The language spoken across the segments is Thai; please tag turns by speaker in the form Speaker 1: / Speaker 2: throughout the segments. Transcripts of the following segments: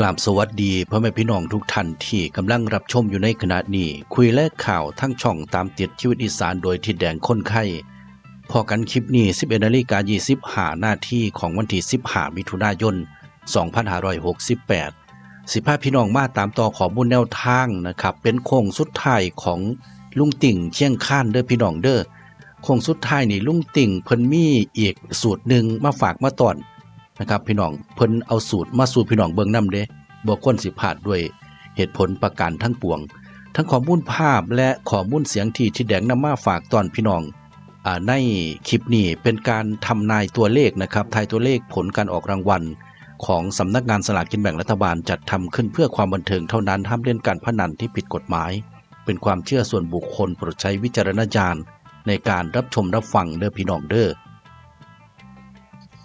Speaker 1: กราบสวัสดีพ่อแม่พี่น้องทุกท่านที่กำลังรับชมอยู่ในขณะนี้คุยและข่าวทั้งช่องตามติดชีวิตอีสานโดยทิดแดงคนไข้พอกันคลิปนี้ 11:25 นาทีของวันที่15มิถุนายน2568สิพาพี่น้องมาตามต่อข้อมูลแนวทางนะครับเป็นโค้งสุดท้ายของลุงติ่งเชียงคานเด้อพี่น้องเด้อโค้งสุดท้ายนี่ลุงติ่งเพิ่นมีอีกสูตรหนึ่งมาฝากมาตอนนะครับพี่น้องเพิ่นเอาสูตรมาสู่พี่น้องเบิ่งนำเด้บ่ควรสิพลาดด้วยเหตุผลประการทั้งปวงทั้งข้อมูลภาพและข้อมูลเสียงที่แดงนำมาฝากตอนพี่น้องในคลิปนี้เป็นการทำนายตัวเลขนะครับทายตัวเลขผลการออกรางวัลของสำนักงานสลากกินแบ่งรัฐบาลจัดทำขึ้นเพื่อความบันเทิงเท่านั้นห้ามเล่นการพนันที่ผิดกฎหมายเป็นความเชื่อส่วนบุคคลโปรดใช้วิจารณญาณในการรับชมรับฟังเด้อพี่น้องเด้อ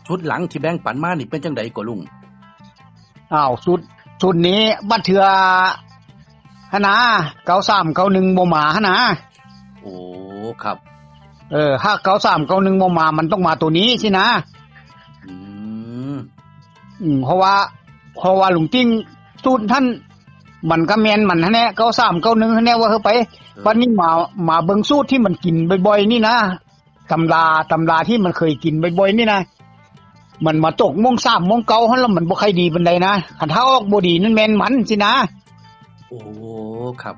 Speaker 1: ชุดหลังที่แบงค์ปันมานี่เป็นจังได๋ก็ลุง
Speaker 2: สุดนี้บัดเถื่อหนา93 91บ่มาหนา
Speaker 1: โอ้ครับ
Speaker 2: ถ้า93 91บ่มามันต้องมาตัวนี้สินะเพราะว่าลุงติ้งสูตรท่านมันก็แม่นมันแน่93 91แน่ว่าเฮาไปบัดนี้มาเบิ่งสูตรที่มันกินบ่อยๆนี่นะตำราที่มันเคยกินบ่อยๆนี่นะมันมาตกม่วง3ม่วงเก่าหั่นแล้วมันบ่ค่อยดีปานใดนะคันถ้าออกบ่ดีนั่นแม่นมันสินะ
Speaker 1: โอ้ครับ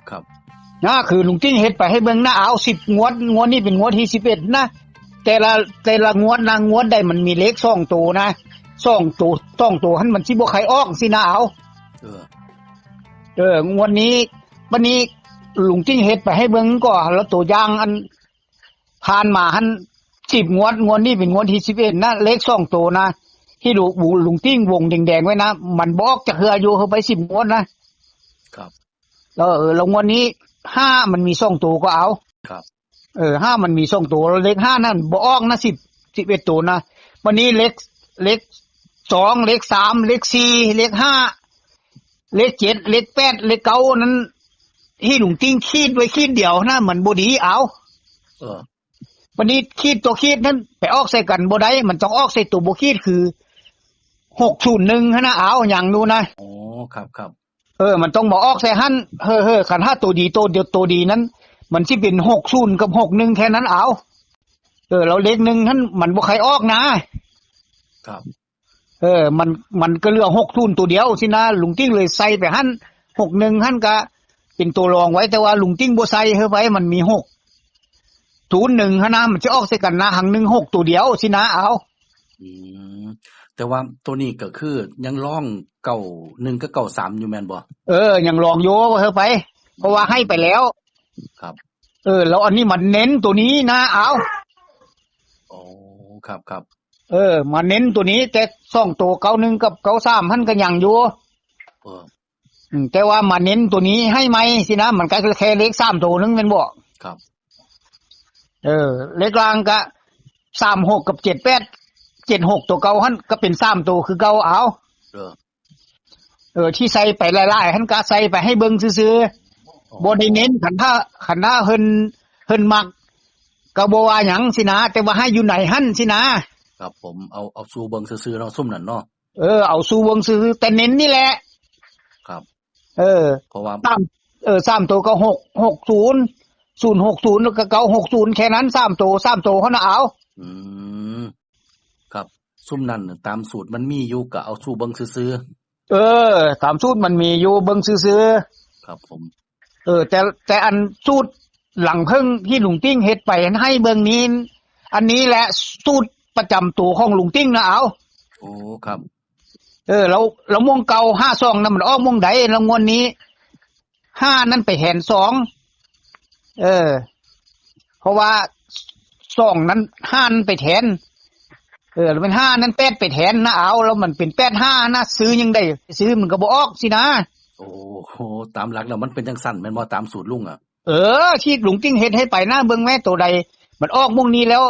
Speaker 2: นะคือลุงติ้งเฮ็ดไปให้เบิ่งนะเอา10งวดนี้เป็นงวดที่11นะแต่ละงวดนะงวดใดมันมีเลข2ตัวนะ2ตัวหั่นมันสิบ่ค่อยออกสินะเอางวดนี้บัดนี้ลุงติ้งเฮ็ดไปให้เบิ่งก็แล้วตัวอย่างอันผ่านมาหั่น10งวดนี้เป็นงวดที่11นะเลข2ตัวนะที่ลุงติ้งวงแดงๆไว้นะมันบ่ออกจักเทื่ออยู่เฮาไป10งวดนะครับแล้วงวดนี้5มันมี2ตัวก็เอา
Speaker 1: ครับ
Speaker 2: 5มันมี2ตัวเลข5นั่นบ่ออกนะ11ตัวนะวันนี้เลข2เลข3เลข4เลข5เลข7เลข8เลข9นั้นที่ลุงติ้งคิดไว้คิดเดียวนะมันบ่ดีเอาวันนี้ตัวนั้นไปออกใส่กันบ่ได้มันต้องออกใส่ตัวบ่คิดคือ601หั่นนะเอาหยังดูนะ
Speaker 1: อ๋อครับ
Speaker 2: มันต้องบ่ออกใส่หั่นคันถ้าตัวดีตัวเดียวตัวดีนั้นมันสิเป็น60กับ61แค่นั้นเอาแล้วเลข1นั้นมันบ่ใครออกนะครับมันก็เหลือ60ตัวเดียวสินะลุงติ้งเลยใส่ไปหั่น61หั่นก็เป็นตัวรองไว้แต่ว่าลุงติ้งบ่ใส่เฮาไว้มันมี601หั่นนะมันจะออกใส่กันนะหัง16ตัวเดียวสินะเอา
Speaker 1: แต่ว่าตัวนี้ก็คือยังร้อง91กับ93อยู่แม่นบ่
Speaker 2: ยังลองอยู่ว่าเฮาไปเพราะว่าให้ไปแล้ว
Speaker 1: ครับ
Speaker 2: แล้วอันนี้มันเน้นตัวนี้นะเอา
Speaker 1: โอ้ครับ
Speaker 2: มาเน้นตัวนี้แต่2ตัว91กับ93หั่นก็ยังอยู่แต่ว่ามาเน้นตัวนี้ให้ไหมสินะมันก็แค่เลข3ตัวนึงแม่นบ่
Speaker 1: ครับ
Speaker 2: เลขกลางก็36กับ78 76ตัวเก่าหั่นก็เป็น3ตัวคือเก่าเอาที่ใส่ไปหลายๆหั่นก็ใส่ไปให้เบิ่งซื่อๆบ่ได้เน้นคันถ้าเพิ่นมักก็บ่ว่าหยังสินะแต่ว่าให้อยู่ไหนหั่นสินะครับ
Speaker 1: ผมเอาสู่เบิ่งซื่อๆเนาะซุ่มนั่นเนาะ
Speaker 2: เอาสู่เบิ่งซื่อแต่เน้นนี่แหละ
Speaker 1: ครับ
Speaker 2: เพราะว่า3ตัวก็660 060แล้วก็960แค่นั้น3ตัวเฮาน่ะเอา
Speaker 1: ครับซุ่มนั่นตามสูตรมันมีอยู่ก็เอาสู่เบิ่งซื่อ
Speaker 2: ตามสูตรมันมีอยู่เบิ่งซื่อ
Speaker 1: ๆครับผม
Speaker 2: แต่อันสูตรหลังเพิ่งที่ลุงติ้งเฮ็ดไปให้เบิ่งนี้อันนี้แหละสูตรประจำตัวของลุงติ้งนะเอา
Speaker 1: โอ้ครับ
Speaker 2: แล้วม่วงเก่า52นั้นมันออกม่วงใดแล้วงวดนี้5นั้นไปแทน2เพราะว่า2นั้น5นั้นไปแทนแล้วเป็น5นั้น8ไปแทนนะเอาแล้วมันเป็น85นะซื้อยังได้ซื้อมันก็บ่ออกสินะ
Speaker 1: โอ้โหตามหลักแล้วมันเป็นจังซั่นแม่นบ่ตามสูตรลุง
Speaker 2: ที่ลุงติ้งเฮ็ดให้ไปนะเบิ่งแม่ตัวใดมันออกม่วงนี้แล้ว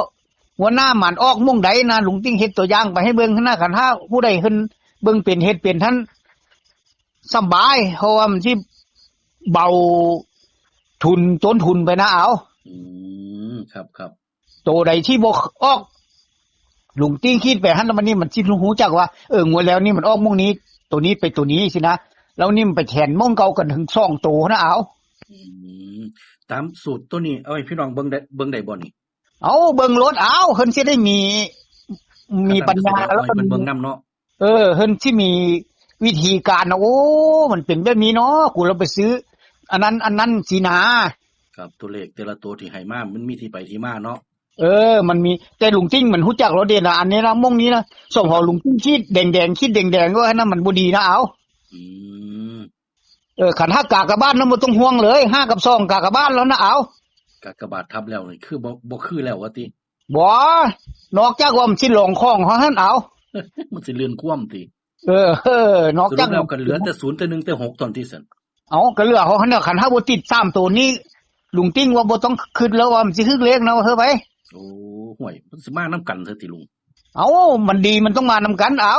Speaker 2: หัวหน้ามันออกม่วงใดนะลุงติ้งเฮ็ดตัวอย่างไปให้เบิ่งนะคันถ้าผู้ใดเพิ่นเบิ่งเป็นเฮ็ดเป็นท่านสบายเพราะว่ามันสิเบาต้นทุนไปนะเอา
Speaker 1: ครับ
Speaker 2: ตัวใดที่บ่ออกลุงติ้งคิดไปหั่นแล้วมันนี่มันสิรู้จักว่างวดแล้วนี่มันออกม่วงนี้ ตัวนี้ไปตัวนี้สินะแล้วนี่มันไปแทนม่วงเก่ากันถึง2ตัวนะเอา
Speaker 1: อืมตามสูตรตัวนี้เอาให้พี่น้องเบิ่งได้บ่นี่
Speaker 2: เอาเบิ่งรถเอาเพิ่นสิได้มีปัญญาแล้ว
Speaker 1: เพิ่นเบิ่งนำเนาะ
Speaker 2: เพิ่นสิมีวิธีการโอ้มันเป็นแบบนี้เนาะกูเราไปซื้ออันนั้นสินะครับ
Speaker 1: ตัวเลขแต่ละตัวที่ให้มามันมีที่ไปที่มาเนาะ
Speaker 2: มันมีแต่ลุงติ้งมันฮู้จักรถเด่นอันนี้นะม่วงนี้นะส่งหอลุงติ้งคิดแดงๆคิดแดงๆก็อันนั้นมันบ่ดีนะเอา
Speaker 1: อืม
Speaker 2: ขัน5กากะบ้านนั้นบ่ต้องห่วงเลย5กับ2กากะบ้านแล้วนะเอา
Speaker 1: กากบาททับแล้วนี่คือบ่คือแล้วว่าติ
Speaker 2: บ่นอกจากว่ามันสิหลงของเฮาหั่นเอา
Speaker 1: มันสิเลื่อนคว่ำติ
Speaker 2: นอกจาก
Speaker 1: แล้วก็เหลือแต่0แต่1แต่6ตอนที่ซั่น
Speaker 2: เอาก็เหลือเฮาหั่นน่ะคันเฮาบ่ติด3ตัวนี้ลุงติ้งว่าบ่ต้องคิดแล้วว่ามันสิคึกเลขเนาะเฮ้อไป
Speaker 1: โอ้ห่วยมันสิมานำกันเถอะติลุง
Speaker 2: เอามันดีมันต้องมานำกันเอา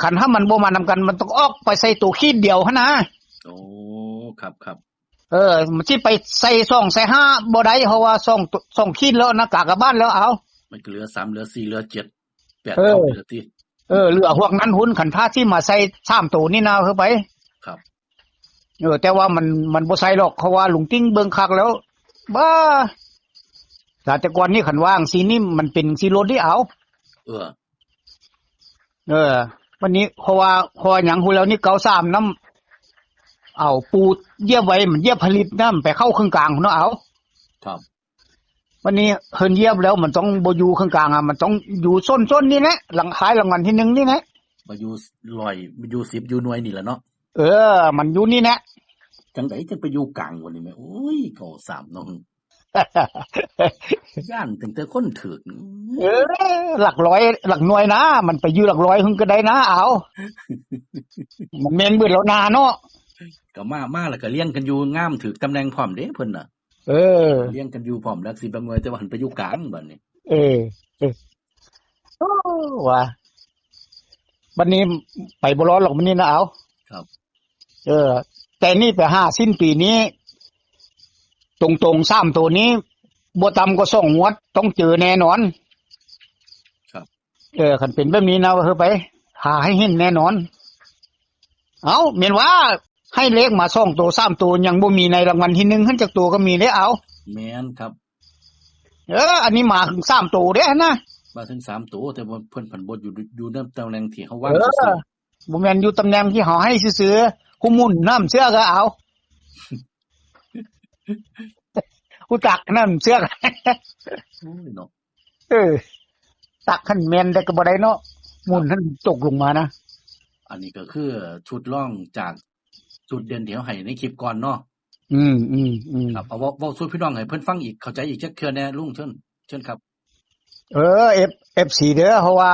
Speaker 2: คันถ้ามันบ่มานำกันมันต้องออกไปใส่ตัวขีดเดียวหั่นนะ
Speaker 1: โอ้ครับ
Speaker 2: มันสิไปใส่2ใส่5บ่ได้เพราะว่า2ขีดแล้วนะกากะบ้านแล้วเอา
Speaker 1: มันก็เหลือ3เหลือ4เหลือ7 8 9เหลือติ
Speaker 2: เหลือพวกนั้นหุ้นคันถ้าสิมาใส่3ตัวนี่นะเฮ้อไป
Speaker 1: ครับ
Speaker 2: แต่ว่ามันบ่ใส่หรอกเพราะว่าลุงติ้งเบิ่งคักแล้วบ้าแต่ก่อนนี้คันว่างสีนี่มันเป็นสีรถที่เอาวันนี้เพราะว่าหยังฮู้แล้วนี่93น้ำเอาปูเยียบไว้มันเยียบผลิตน้ำไปเข้าเครื่องกลางเนาะเอา
Speaker 1: ครับ
Speaker 2: วันนี้เพิ่นเยียบแล้วมันต้องบ่อยู่เครื่องกลางมันต้องอยู่ส้นๆนี่แหละหลังขายรางวัลที่1นี่แหละ
Speaker 1: บ่อยู่100บ่อยู่10อยู่หน่วยนี่แหละเนาะ
Speaker 2: มันอยู่นี่แหละ
Speaker 1: จังได๋จังไปอยู่กลางวันนี้แม่โอ้ย93เนาะย่านตั้งแต่คนถึก
Speaker 2: หลักร้อยหลักหน่วยนะมันไปอยู่หลักร้อยหึงก็ได้นะเอามันแม่นเบิดแล้วนาเนาะ
Speaker 1: ก็มาแล้วก็เลี้ยงกันอยู่งามถึกตำแหน่งพร้อมเด้เพิ่นน่ะเลี้ยงกันอยู่พร้อมหลัก10หน่วยแต่ว่าหันไปอยู่กลางบัดนี้
Speaker 2: โอ้ว่าบัดนี้ไปบ่รอดหรอกมื้อนี้นะเอา
Speaker 1: ครับ
Speaker 2: แต่นี่ไป5สิ้นปีนี้ตรงๆ3ตัวนี้บ่ต่ำกว่า2งวดต้องเจอแน่นอน
Speaker 1: ครับ
Speaker 2: คันเป็นแบบนี้นะเฮ้อไปหาให้เห็นแน่นอนเอาแม่นว่าให้เลขมา2ตัว3ตัวยังบ่มีในรางวัลที่1หั่นจักตัวก็มีเด้เอา
Speaker 1: แม่นครับ
Speaker 2: อันนี้มาถึง3ตัวเด้นะ
Speaker 1: มาถึง3ตัวแต่ว่าเพิ่นผันบ่อยู่ในตำแหน่งที่เฮาวางซื่อ
Speaker 2: ๆบ่แม่นอยู่ตำแหน่งที่เฮาให้ซื่อๆผู้หมุนน้ำเสื้อก็เอากูตักนั่นเสื้อ
Speaker 1: โอ้ยเนาะ
Speaker 2: ตักขันแม่นได้ก็บ่ได้เนาะหมุนท่านตกลงมานะ
Speaker 1: อันนี้ก็คือชุดร่องจากจุดเด่นที่เฮาให้ในคลิปก่อนเนาะครับเอาเว้าสู่พี่น้องให้เพิ่นฟังอีกเข้าใจอีกจักเทื่อแน่ลุงเชิญครับ
Speaker 2: FC เด้อเพราะว่า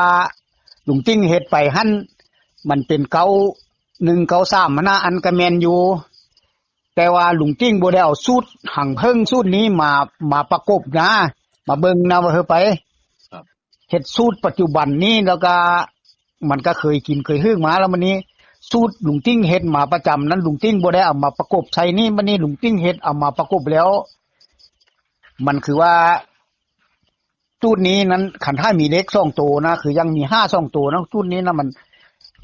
Speaker 2: ลุงติ้งเฮ็ดไปหั่นมันเป็น9193นะอันก็แม่นอยู่แต่ว่าลุงติ้งบ่ได้เอาสูตรหังเฮิงสูตรนี้มาประกบนะมาเบิ่งนะว่าเฮอไป
Speaker 1: ครับ
Speaker 2: เฮ็ดสูตรปัจจุบันนี้แล้วก็มันก็เคยกินเคยฮึ่งมาแล้วมื้อนี้สูตรลุงติ้งเฮ็ดมาประจำนั้นลุงติ้งบ่ได้เอามาประกบใช้นี่มื้อนี้ลุงติ้งเฮ็ดเอามาประกบแล้วมันคือว่าสูตรนี้นั้นคันถ้ามีเลข2ตัวนะคือยังมี5 2ตัวนะสูตรนี้นะ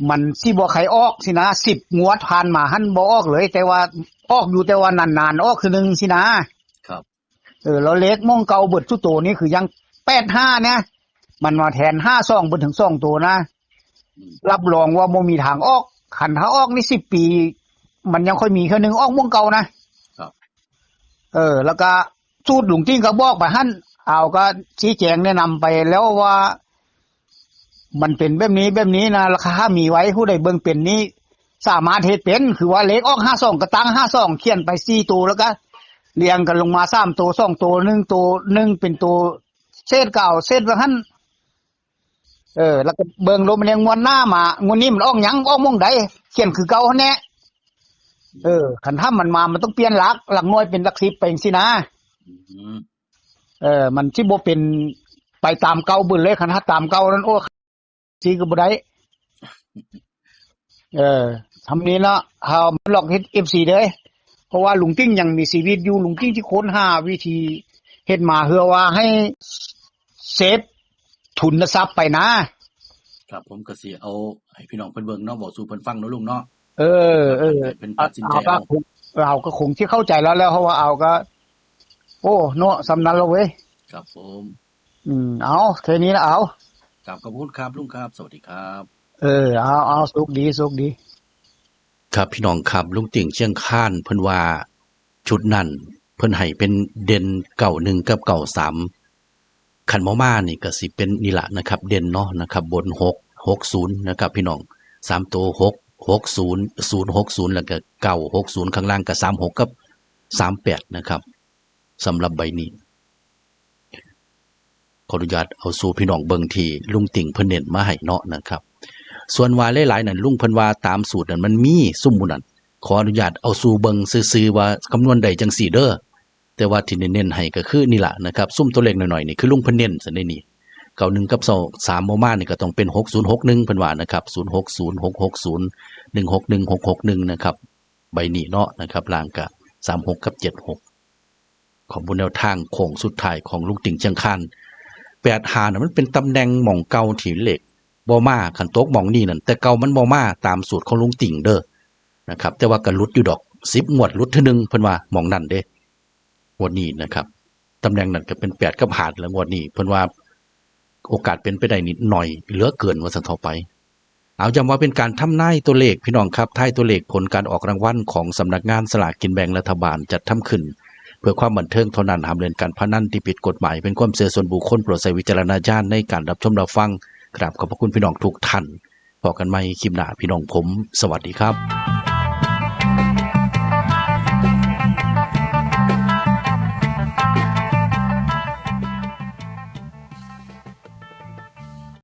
Speaker 2: มันสิบ่ใครออกสินะ10งวดผ่านมาหั่นบ่ออกเลยแต่ว่าออกอยู่แต่ว่านานๆออกคือ1สินะครับแล้วเลขม่องเก่าเบิดทุกตัวนี้คือยัง85นะมันมาแทน52เบิดถึง2ตัวนะรับรองว่าบ่มีทางออกคันถ้าออกนี่10ปีมันยังค่อยมีแค่นึงออกม่องเก่านะครับแล้วก็สูตรหลวงติ้งก็บอกไปหั่นเอาก็ชี้แจงแนะนำไปแล้วว่ามันเป็นแบบนี้นะราคามีไว้ผู้ใดเบิ่งเป็นนี้สามารถเฮ็ดเป็นคือว่าเลขออก52ก็ตั้ง52เขียนไป4ตัวแล้วก็เรียงกันลงมา3ตัว2ตัว1ตัว1เป็นตัวเศษเก่าเศษว่าหั่นแล้วก็เบิ่งลมมันยังงวดหน้ามางวดนี้มันออกหยังออกม่องใดเขียนคือเก่าแน่คันถ้ามันมามันต้องเปลี่ยนหลักหน่วยเป็นหลัก10ไปจังซี่นะมันสิบ่เป็นไปตามเก่าเบิดเลยคันถ้าตามเก่านั้นโอ้สิก็บ่ได้ทำนี้เนาะเฮาหลอกเฮ็ด FC เด้อเพราะว่าลุงติ้งยังมีชีวิตอยู่ลุงติ้งที่ค้นหาวิธีเฮ็ดมาเพื่อว่าให้เซฟทุนทรัพย์ไปนะ
Speaker 1: ครับผมก็สิเอาให้พี่น้องเพิ่นเบิ่งเนาะเว้าสู่เพิ่นฟังเนาะลุงเนาะ
Speaker 2: เออ
Speaker 1: เป็นตัดสินใจ
Speaker 2: ก็
Speaker 1: เอา
Speaker 2: คงเราก็คงที่เข้าใจแล้วเพราะว่าเอาก็ โอ้เนาะสำนันแล้วเว้ย
Speaker 1: ครับผม
Speaker 2: เอาแค่นี้นะเอา
Speaker 1: ครับขอบคุณครับลุงครับ สวัสดีครับ
Speaker 2: เอาสุขดี
Speaker 1: ครับพี่น้องครับลุงติ่งเชียงคานเพิ่นว่าชุดนั้นเพิ่นให้เป็นเด่น91กับ93คันบ่มานี่ก็สิเป็นนี่ล่ะนะครับเด่นเนาะนะครับบน660นะครับพี่น้อง3ตัว660 060แล้วก็960ข้างล่างก็36กับ38นะครับสำหรับใบนี้ขออนุญาตเอาสู่พี่น้องเบิ่งที่ลุงติ่งเพิ่นเน้นมาให้เนาะนะครับส่วนว่าหลายๆนั่นลุงเพิ่นว่าตามสูตรนั้นมันมีซุ่มหมู่นั้นขออนุญาตเอาสู่เบิ่งซื่อๆว่าคำนวณได้จังซี่เด้อแต่ว่าที่เน้นๆให้ก็คือนี่ล่ะนะครับซุ่มตัวเลขหน่อยๆนี่คือลุงเพิ่นเน้นซั่นนี่91กับ3บ่มานี่ก็ต้องเป็น6061เพิ่นว่านะครับ060 660 161 661นะครับใบนี้เนาะนะครับล่างก็36กับ76ของบนแนวทางโค้งสุดท้ายของลุงติ่งเชียงคาน85น่ะมันเป็นตำแหน่งหม่องเก่าที่เลขบ่มาคันตกหม่องนี้นั่นแต่เก่ามันบ่มาตามสูตรของลุงติ่งเด้อนะครับแต่ว่าก็หลุดอยู่ดอก10งวดหลุดเทื่อนึงเพิ่นว่าหม่องนั้นเด้งวดนี้นะครับตำแหน่งนั้นก็เป็น8กับ5แล้วงวดนี้เพิ่นว่าโอกาสเป็นไปได้นิดหน่อยเหลือเกินว่าซั่นเท่าไปเอาย้ำว่าเป็นการทำนายตัวเลขพี่น้องครับทายตัวเลขผลการออกรางวัลของสำนักงานสลากกินแบ่งรัฐบาลจัดทำขึ้นเพื่อความบันเทิงเท่านั้นห้ามเล่นการพนันที่ผิดกฎหมายเป็นความเชื่อส่วนบุคคลโปรดใช้วิจารณญาณในการรับชมรับฟังกราบขอบพระคุณพี่น้องทุกท่านพบกันใหม่คลิปหน้าพี่น้องผมสวัสดีครับ